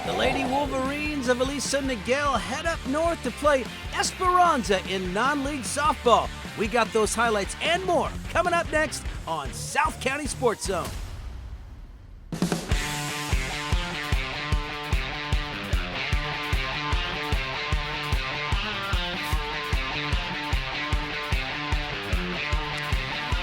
The Lady Wolverines of Aliso Niguel head up north to play Esperanza in non-league softball. We got those highlights and more coming up next on South County SportsZone.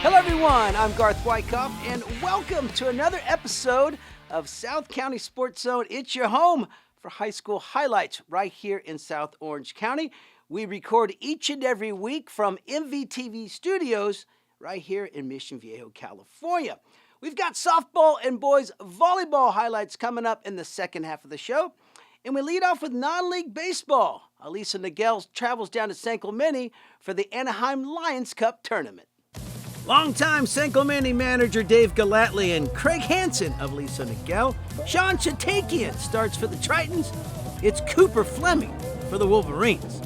Hello everyone, I'm Garth Wyckoff, and welcome to another episode of South County SportsZone. It's your home for high school highlights right here in South Orange County. We record each and every week from MVTV studios right here in Mission Viejo, California. We've got softball and boys volleyball highlights coming up in the second half of the show. And we lead off with non-league baseball. Aliso Niguel travels down to San Clemente for the Anaheim Lions Cup tournament. Longtime San Clemente manager Dave Galatly and Craig Hansen of Aliso Niguel. Sean Chatakian starts for the Tritons. It's Cooper Fleming for the Wolverines.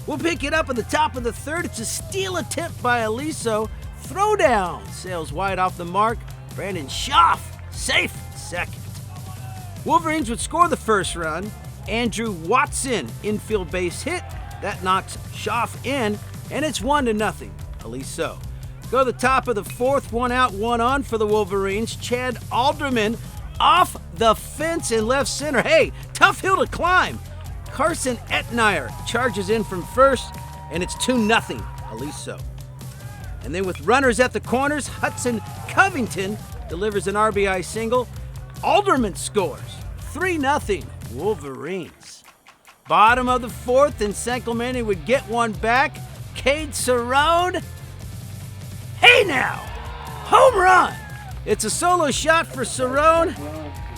We'll pick it up at the top of the third. It's a steal attempt by Aliso. Throwdown sails wide off the mark. Brandon Schaff safe second. Wolverines would score the first run. Andrew Watson infield base hit. That knocks Schaff in, and it's 1-0. Aliso. Go to the top of the fourth, 1 out, 1 on for the Wolverines. Chad Alderman off the fence in left center. Hey, tough hill to climb. Carson Etnier charges in from first, and it's 2-0 Aliso. And then with runners at the corners, Hudson Covington delivers an RBI single. Alderman scores. 3-0 Wolverines. Bottom of the fourth, and San Clemente would get one back. Cade Cerrone. Hey now! Home run! It's a solo shot for Cerrone,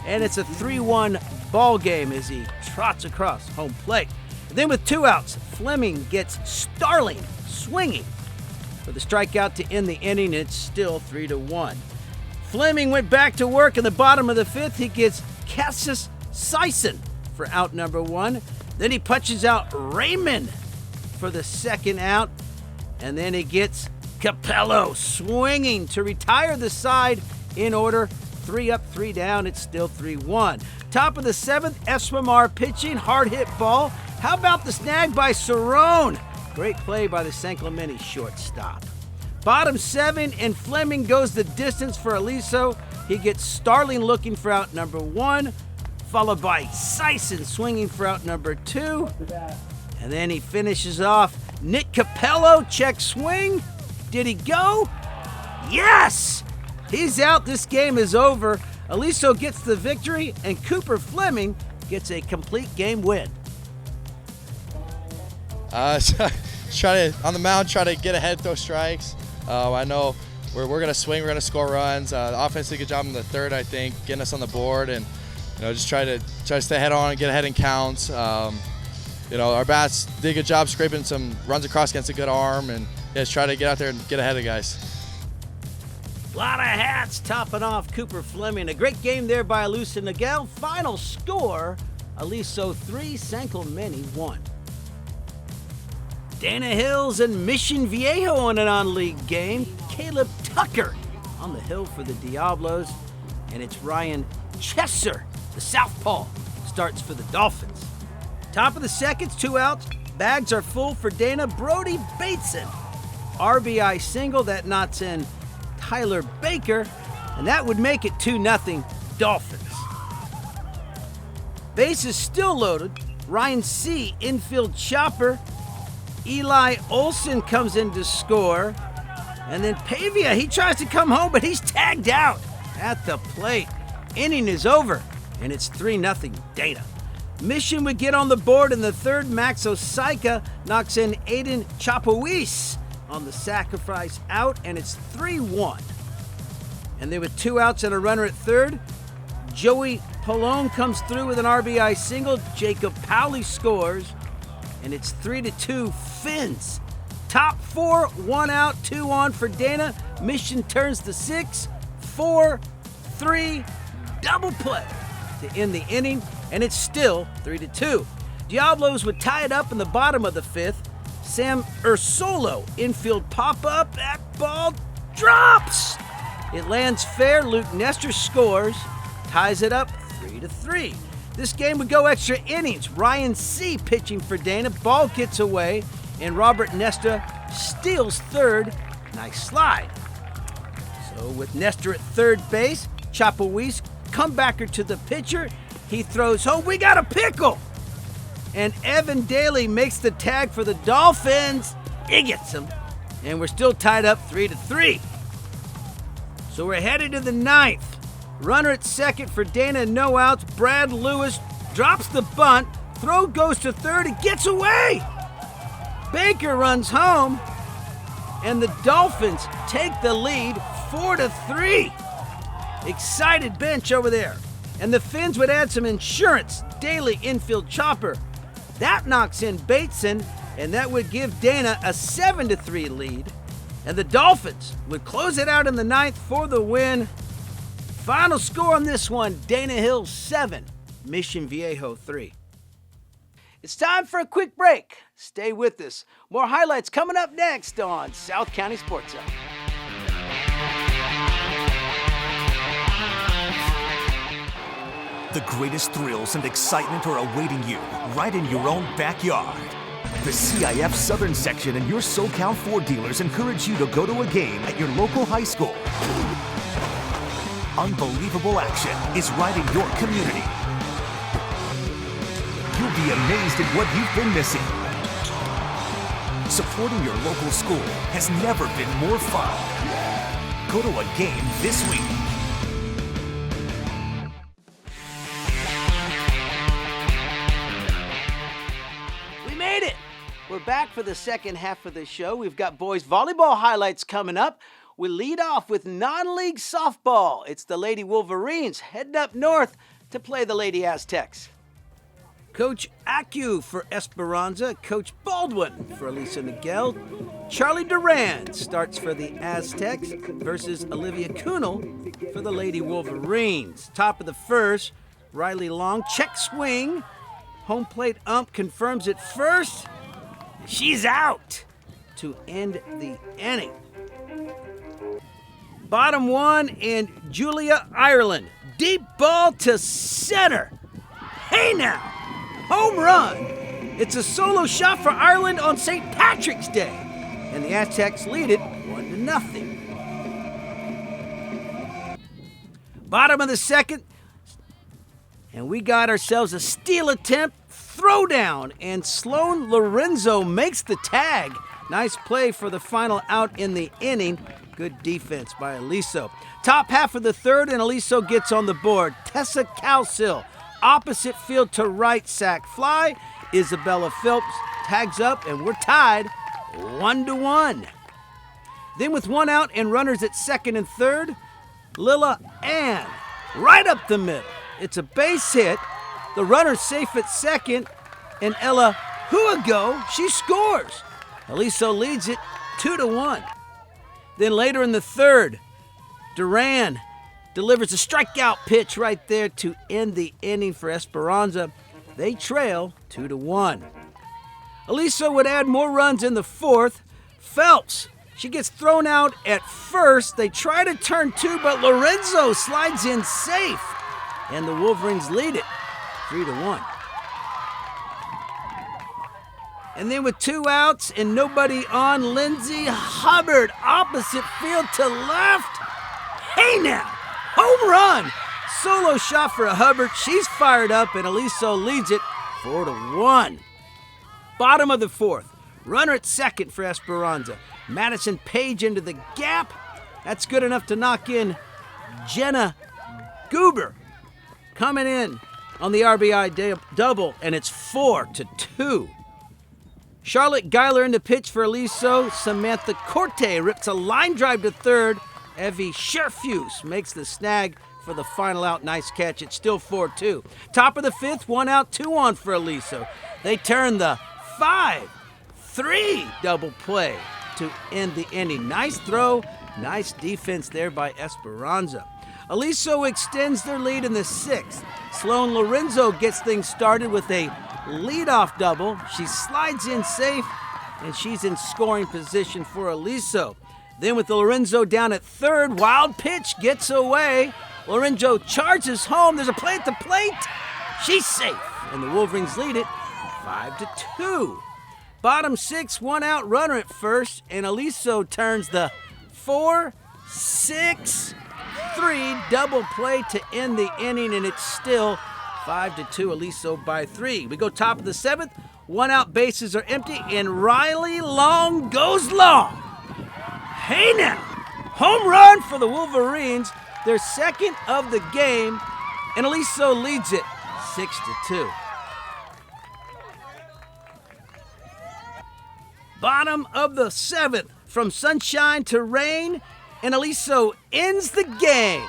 and it's a 3-1 ball game as he trots across home plate. And then with 2 outs, Fleming gets Starling swinging for the strikeout to end the inning. It's still 3-1. Fleming went back to work in the bottom of the fifth. He gets Cassius Sison for out number 1. Then he punches out Raymond for the second out, and then he gets Capello swinging to retire the side in order. 3 up, 3 down. It's still 3-1. Top of the seventh, Eswamar pitching. Hard hit ball. How about the snag by Cerrone? Great play by the San Clemente shortstop. Bottom 7, and Fleming goes the distance for Aliso. He gets Starling looking for out number 1, followed by Sison swinging for out number 2. And then he finishes off. Nick Capello, check swing. Did he go? Yes! He's out. This game is over. Aliso gets the victory, and Cooper Fleming gets a complete game win. Try to, on the mound, try to get ahead, throw strikes. I know we're going to swing, we're going to score runs. The offense did a good job in the third, I think, getting us on the board, and just try to stay head on and get ahead in counts. Our bats did a good job scraping some runs across against a good arm, and just try to get out there and get ahead of guys. A lot of hats topping off Cooper Fleming. A great game there by Aliso Niguel. Final score, Aliso 3, San Clemente 1. Dana Hills and Mission Viejo in a non-league game. Caleb Tucker on the hill for the Diablos. And it's Ryan Chesser, the southpaw, starts for the Dolphins. Top of the seconds, 2 outs. Bags are full for Dana. Brody Bateson. RBI single that knocks in Tyler Baker, and that would make it 2-0 Dolphins. Base is still loaded. Ryan C. infield chopper. Eli Olson comes in to score. And then Pavia, he tries to come home, but he's tagged out at the plate. Inning is over, and it's 3-0 Dana. Mission would get on the board in the third. Max Osaika knocks in Aiden Chapuis on the sacrifice out, and it's 3-1. And then with 2 outs and a runner at third, Joey Pallone comes through with an RBI single. Jacob Powley scores, and it's 3-2 Finns. Top 4, 1 out, 2 on for Dana. Mission turns to 6, 4, 3, double play to end the inning, and it's still 3-2. Diablos would tie it up in the bottom of the fifth. Sam Ursolo, infield pop-up, that ball drops! It lands fair. Luke Nestor scores, ties it up 3-3. This game would go extra innings. Ryan C. pitching for Dana. Ball gets away, and Robert Nesta steals third. Nice slide. So with Nestor at third base, Chapuis, comebacker to the pitcher. He throws home. We got a pickle! And Evan Daly makes the tag for the Dolphins. He gets him. And we're still tied up 3-3. So we're headed to the ninth. Runner at second for Dana, no outs. Brad Lewis drops the bunt. Throw goes to third. It gets away. Baker runs home. And the Dolphins take the lead 4-3. Excited bench over there. And the Finns would add some insurance. Daly infield chopper. That knocks in Bateson, and that would give Dana a 7-3 lead. And the Dolphins would close it out in the ninth for the win. Final score on this one, Dana Hills 7, Mission Viejo 3. It's time for a quick break. Stay with us. More highlights coming up next on South County SportsZone. The greatest thrills and excitement are awaiting you right in your own backyard. The CIF Southern Section and your SoCal Ford dealers encourage you to go to a game at your local high school. Unbelievable action is right in your community. You'll be amazed at what you've been missing. Supporting your local school has never been more fun. Go to a game this week. We're back for the second half of the show. We've got boys volleyball highlights coming up. We lead off with non-league softball. It's the Lady Wolverines heading up north to play the Lady Aztecs. Coach Acu for Esperanza, Coach Baldwin for Aliso Niguel. Charlie Duran starts for the Aztecs versus Olivia Kunal for the Lady Wolverines. Top of the first, Riley Long, check swing. Home plate ump confirms it first. She's out to end the inning. Bottom one, and Julia Ireland. Deep ball to center. Hey now, home run. It's a solo shot for Ireland on St. Patrick's Day. And the Aztecs lead it 1-0. Bottom of the second, and we got ourselves a steal attempt. Throwdown, and Sloan Lorenzo makes the tag. Nice play for the final out in the inning. Good defense by Aliso. Top half of the third, and Aliso gets on the board. Tessa Cowsill, opposite field to right, sack fly. Isabella Phelps tags up, and we're tied 1-1. Then with one out and runners at second and third, Lila Ann right up the middle. It's a base hit. The runner's safe at second, and Ella Huago, she scores. Aliso leads it 2-1. Then later in the third, Duran delivers a strikeout pitch right there to end the inning for Esperanza. They trail 2-1. Aliso would add more runs in the fourth. Phelps, she gets thrown out at first. They try to turn two, but Lorenzo slides in safe, and the Wolverines lead it 3-1. And then with two outs and nobody on, Lindsey Hubbard, opposite field to left. Hey now, home run. Solo shot for Hubbard. She's fired up, and Aliso leads it 4-1. Bottom of the fourth, runner at second for Esperanza. Madison Page into the gap. That's good enough to knock in Jenna Goober. Coming in on the RBI double, and it's 4-2. Charlotte Geiler in the pitch for Aliso. Samantha Corte rips a line drive to third. Evie Scherfus makes the snag for the final out. Nice catch. It's still 4-2. Top of the fifth, one out, two on for Aliso. They turn the 5-3 double play to end the inning. Nice throw, nice defense there by Esperanza. Aliso extends their lead in the sixth. Sloan Lorenzo gets things started with a leadoff double. She slides in safe, and she's in scoring position for Aliso. Then with Lorenzo down at third, wild pitch gets away. Lorenzo charges home. There's a play at the plate. She's safe, and the Wolverines lead it 5-2. Bottom 6, one out runner at first, and Aliso turns the 4-6-3 double play to end the inning, and it's still 5-2, Aliso by 3. We go top of the 7th, one out, bases are empty, and Riley Long goes long. Hey now, home run for the Wolverines, their second of the game, and Aliso leads it 6-2. Bottom of the 7th, from sunshine to rain, and Aliso ends the game.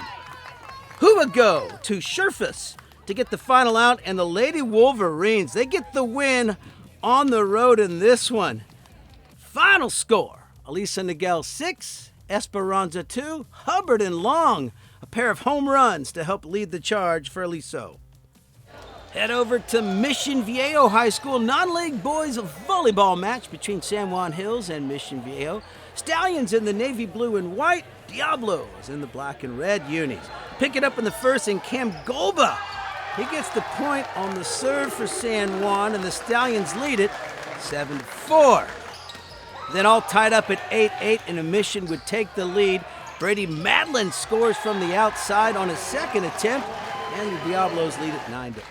Who would go to Sherfus to get the final out, and the Lady Wolverines, they get the win on the road in this one. Final score, Aliso Niguel 6, Esperanza 2, Hubbard and Long, a pair of home runs to help lead the charge for Aliso. Head over to Mission Viejo High School non-league boys volleyball match between San Juan Hills and Mission Viejo. Stallions in the navy blue and white, Diablos in the black and red unis. Pick it up in the first, and Cam Golba, he gets the point on the serve for San Juan, and the Stallions lead it 7-4. Then all tied up at 8-8, and a Mission would take the lead. Brady Madeline scores from the outside on his second attempt, and the Diablos lead it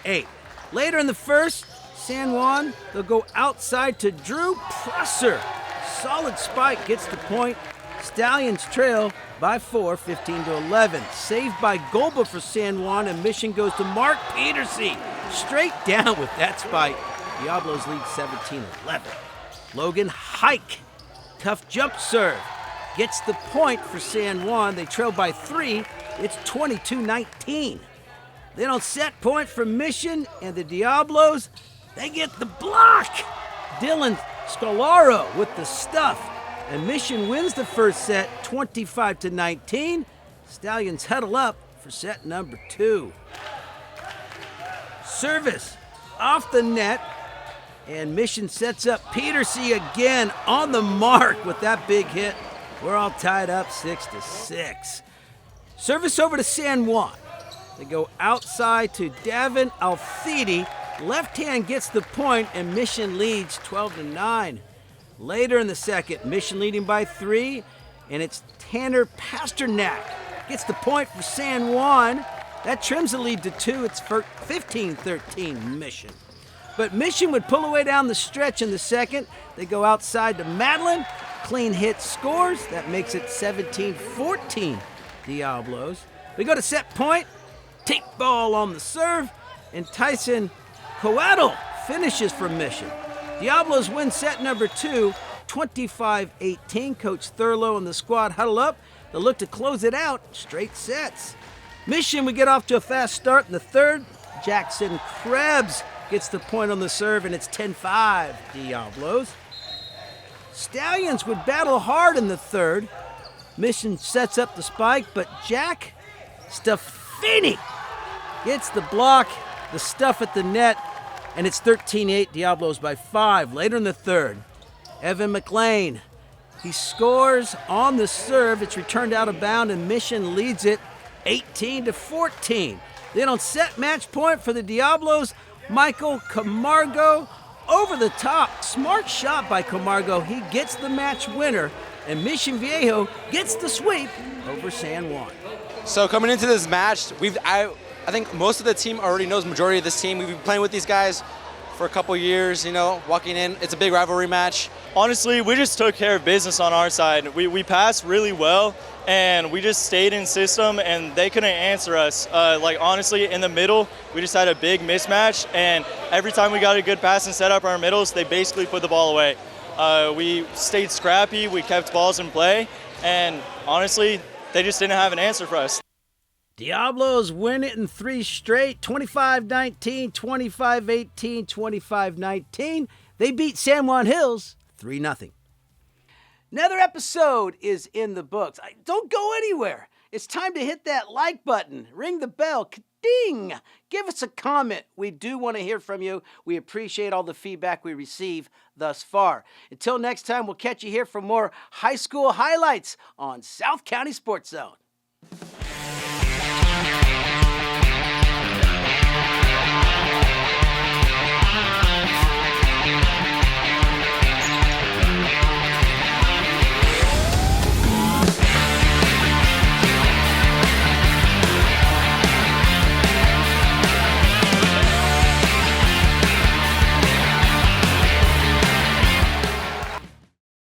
9-8. Later in the first, San Juan, they'll go outside to Drew Prosser. Solid spike gets the point. Stallions trail by 4, 15-11. Saved by Golba for San Juan, and Mission goes to Mark Petersey. Straight down with that spike. Diablos lead 17-11. Logan Hike, tough jump serve, gets the point for San Juan. They trail by 3. It's 22-19. Then on set point for Mission, and the Diablos, they get the block. Dylan Scalaro with the stuff, and Mission wins the first set 25-19. Stallions huddle up for set number 2. Service off the net, and Mission sets up Petersey again on the mark with that big hit. We're all tied up 6-6. Service over to San Juan. They go outside to Davin Althidi. Left hand gets the point, and Mission leads 12-9. Later in the second, Mission leading by 3, and it's Tanner Pasternak gets the point for San Juan. That trims the lead to 2. It's 15-13 Mission. But Mission would pull away down the stretch in the second. They go outside to Madeline. Clean hit scores. That makes it 17-14 Diablos. We go to set point. Tape ball on the serve, and Tyson Coadle finishes for Mission. Diablos win set number 2, 25-18. Coach Thurlow and the squad huddle up. They'll look to close it out, straight sets. Mission would get off to a fast start in the third. Jackson Krebs gets the point on the serve, and it's 10-5 Diablos. Stallions would battle hard in the third. Mission sets up the spike, but Jack Stafini gets the block, the stuff at the net, and it's 13-8 Diablos by 5. Later in the third, Evan McLean, he scores on the serve. It's returned out of bounds, and Mission leads it 18-14. Then on set match point for the Diablos, Michael Camargo over the top. Smart shot by Camargo. He gets the match winner, and Mission Viejo gets the sweep over San Juan. So coming into this match, I think most of the team already knows majority of this team. We've been playing with these guys for a couple years, walking in. It's a big rivalry match. Honestly, we just took care of business on our side. We passed really well, and we just stayed in system, and they couldn't answer us. Honestly, in the middle, we just had a big mismatch, and every time we got a good pass and set up our middles, they basically put the ball away. We stayed scrappy, we kept balls in play, and honestly, they just didn't have an answer for us. Diablos win it in 3 straight, 25-19, 25-18, 25-19. They beat San Juan Hills 3-0. Another episode is in the books. Don't go anywhere. It's time to hit that like button, ring the bell, ka-ding. Give us a comment. We do want to hear from you. We appreciate all the feedback we receive thus far. Until next time, we'll catch you here for more high school highlights on South County SportsZone.